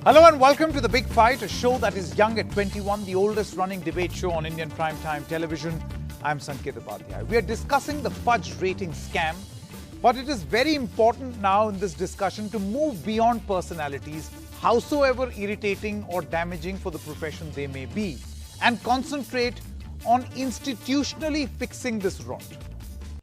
Hello and welcome to The Big Fight, a show that is young at 21, the oldest running debate show on Indian primetime television. I'm Sanket Upadhyay. We are discussing the fudge rating scam, but it is very important now in this discussion to move beyond personalities, howsoever irritating or damaging for the profession they may be, and concentrate on institutionally fixing this rot.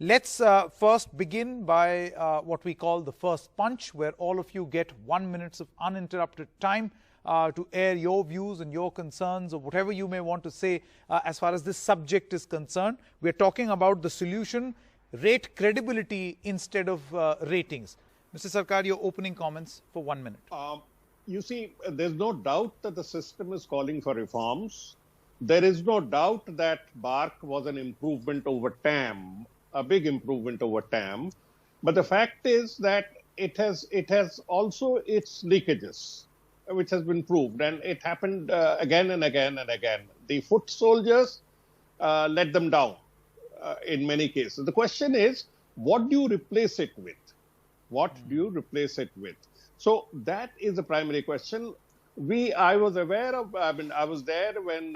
Let's first begin by what we call the first punch, where all of you get 1 minute of uninterrupted time to air your views and your concerns or whatever you may want to say as far as this subject is concerned. We're talking about the solution, rate credibility instead of ratings. Mr. Sarkar, your opening comments for 1 minute. You see, there's no doubt that the system is calling for reforms. There is no doubt that BARC was an improvement over TAM, a big improvement over TAM. But the fact is that it has also its leakages, which has been proved. And it happened again and again and again. The foot soldiers let them down in many cases. The question is, what do you replace it with? What do you replace it with? So that is the primary question. I was aware of, I was there when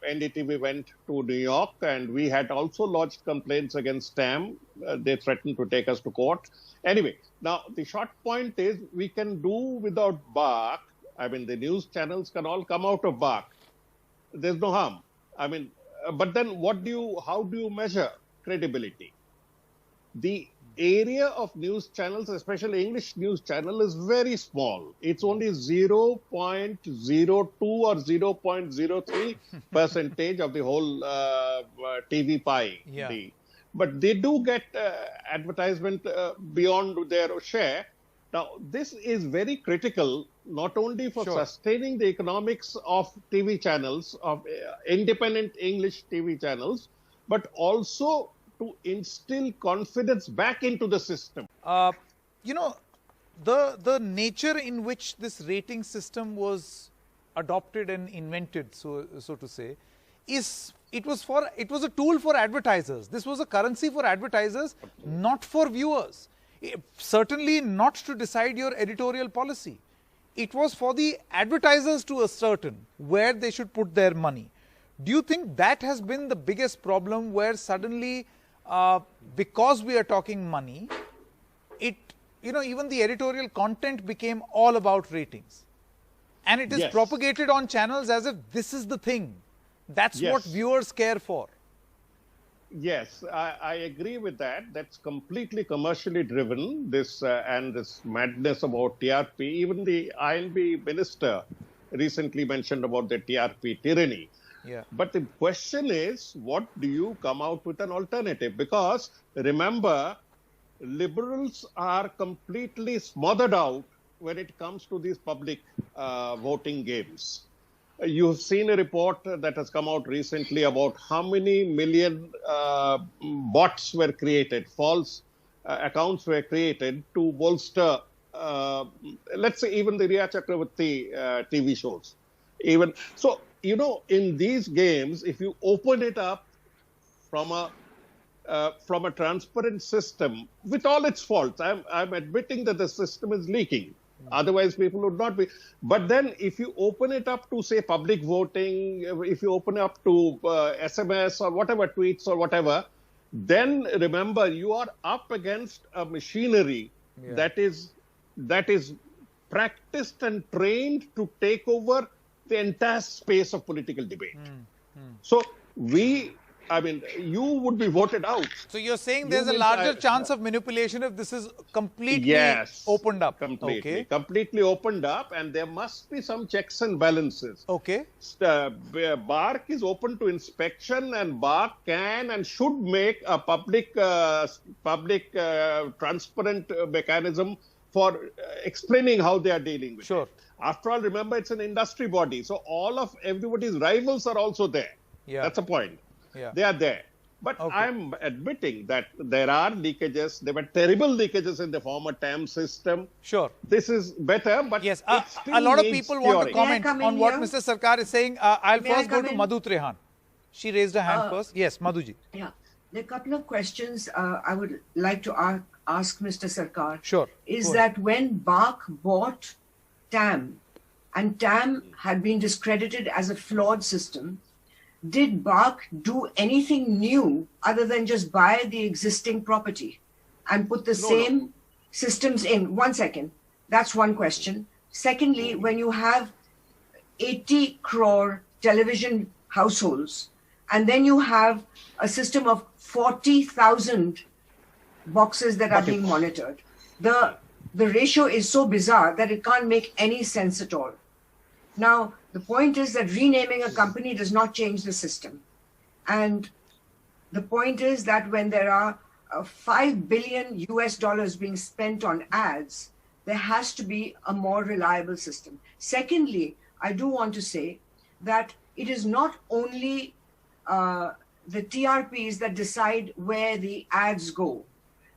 NDTV went to New York, and we had also lodged complaints against TAM. They threatened to take us to court. Anyway, now the short point is we can do without BARC. I mean, the news channels can all come out of BARC. There's no harm. I mean, but then how do you measure credibility? The area of news channels, especially English news channel, is very small. It's only 0.02 or 0.03% of the whole TV pie. Yeah. But they do get advertisement beyond their share. Now, this is very critical, not only for sustaining the economics of TV channels, of independent English TV channels, but also to instill confidence back into the system. You know, the nature in which this rating system was adopted and invented, so to say, it was a tool for advertisers. This was a currency for advertisers, not for viewers. Certainly not to decide your editorial policy. It was for the advertisers to ascertain where they should put their money. Do you think that has been the biggest problem, where suddenly because we are talking money, even the editorial content became all about ratings, and it is propagated on channels as if this is the thing. That's what viewers care for. Yes, I agree with that. That's completely commercially driven, and this madness about TRP. Even the INB minister recently mentioned about the TRP tyranny. Yeah. But the question is, what do you come out with an alternative? Because remember, liberals are completely smothered out when it comes to these public voting games. You've seen a report that has come out recently about how many million bots were created, false accounts were created to bolster, let's say, even the Riya Chakravarti TV shows. So, in these games, if you open it up from a transparent system, with all its faults, I'm admitting that the system is leaking. Otherwise, people would not be. But then, if you open it up to, say, public voting, if you open it up to SMS or whatever, tweets or whatever, then remember, you are up against a machinery that is practiced and trained to take over the entire space of political debate. So you would be voted out. So you're saying there's a larger chance of manipulation if this is completely opened up. Completely opened up, and there must be some checks and balances. Okay. BARC is open to inspection, and BARC can and should make a public transparent mechanism for explaining how they are dealing with it. After all, remember, it's an industry body. So everybody's rivals are also there. Yeah. That's the point. Yeah. They are there. But I'm admitting that there are leakages. There were terrible leakages in the former TAM system. Sure. This is better, but yes, a lot of people want to comment on what Mr. Sarkar is saying. I'll first go to Madhu Trehan. She raised her hand first. Yes, Madhuji. Yeah. There are a couple of questions I would like to ask Mr. Sarkar. Sure. Is that when BARC bought TAM, and TAM had been discredited as a flawed system, did BARC do anything new other than just buy the existing property and put the same systems in? 1 second. That's one question. Secondly, when you have 80 crore television households, and then you have a system of 40,000 boxes that are being monitored, the ratio is so bizarre that it can't make any sense at all. Now, the point is that renaming a company does not change the system. And the point is that when there are $5 billion US being spent on ads, there has to be a more reliable system. Secondly, I do want to say that it is not only the TRPs that decide where the ads go.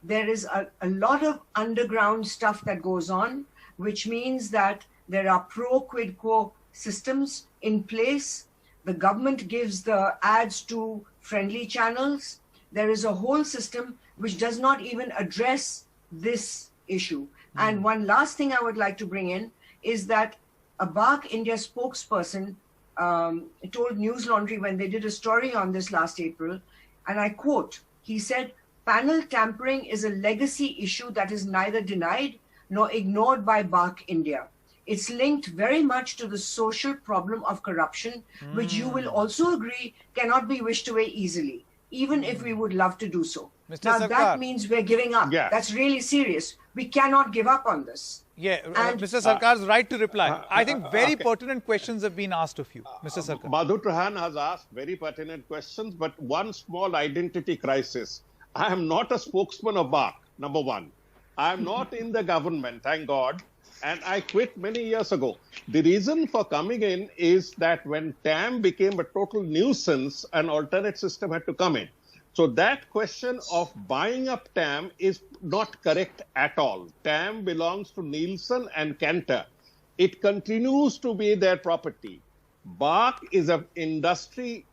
There is a lot of underground stuff that goes on, which means that there are pro quid quo systems in place. The government gives the ads to friendly channels. There is a whole system which does not even address this issue. And one last thing I would like to bring in is that a BARC India spokesperson told News Laundry when they did a story on this last April, and I quote, he said, "Panel tampering is a legacy issue that is neither denied nor ignored by BARC India. It's linked very much to the social problem of corruption, which you will also agree cannot be wished away easily, even if we would love to do so." Mr. Now, Sarkar, that means we're giving up. Yeah. That's really serious. We cannot give up on this. Yeah, And- Mr. Sarkar's right to reply. I think very pertinent questions have been asked of you, Mr. Sarkar. Madhu Trahan has asked very pertinent questions, but one small identity crisis. I am not a spokesman of BARC, number one. I am not in the government, thank God, and I quit many years ago. The reason for coming in is that when TAM became a total nuisance, an alternate system had to come in. So that question of buying up TAM is not correct at all. TAM belongs to Nielsen and Kantar. It continues to be their property. BARC is an industry,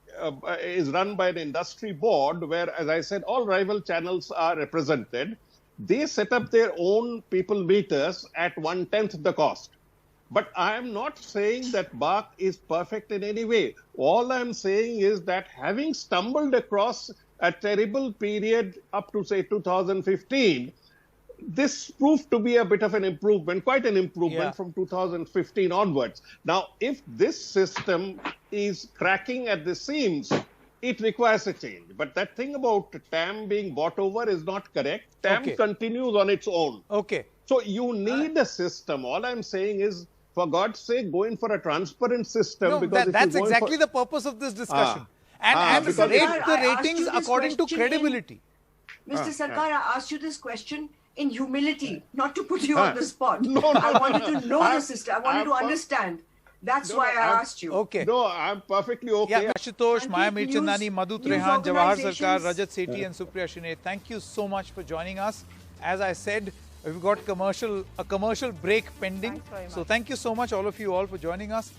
is run by an industry board where, as I said, all rival channels are represented. They set up their own people meters at 1/10 the cost. But I am not saying that BARC is perfect in any way. All I'm saying is that having stumbled across a terrible period up to, say, 2015, this proved to be a bit of an improvement, quite an improvement from 2015 onwards. Now, if this system is cracking at the seams, it requires a change. But that thing about TAM being bought over is not correct. TAM continues on its own. Okay. So you need a system. All I'm saying is, for God's sake, go in for a transparent system. No, because that's exactly the purpose of this discussion. And because rate I the asked ratings you this according to question credibility. Mr. Sarkar, I asked you this question in humility, not to put you on the spot. No, I wanted to know the system. I wanted to I'm- understand. That's why I asked you. Okay. No, I'm perfectly okay. Yeah, Ashutosh, And Maya keep Mirchandani, news- Madhu news Trehan, Jawahar Sarkar, organizations- Rajat Sethi and Supriya Shine, thank you so much for joining us. As I said, we've got a commercial break pending. Thanks very So much. thank you so much, all of you all, for joining us.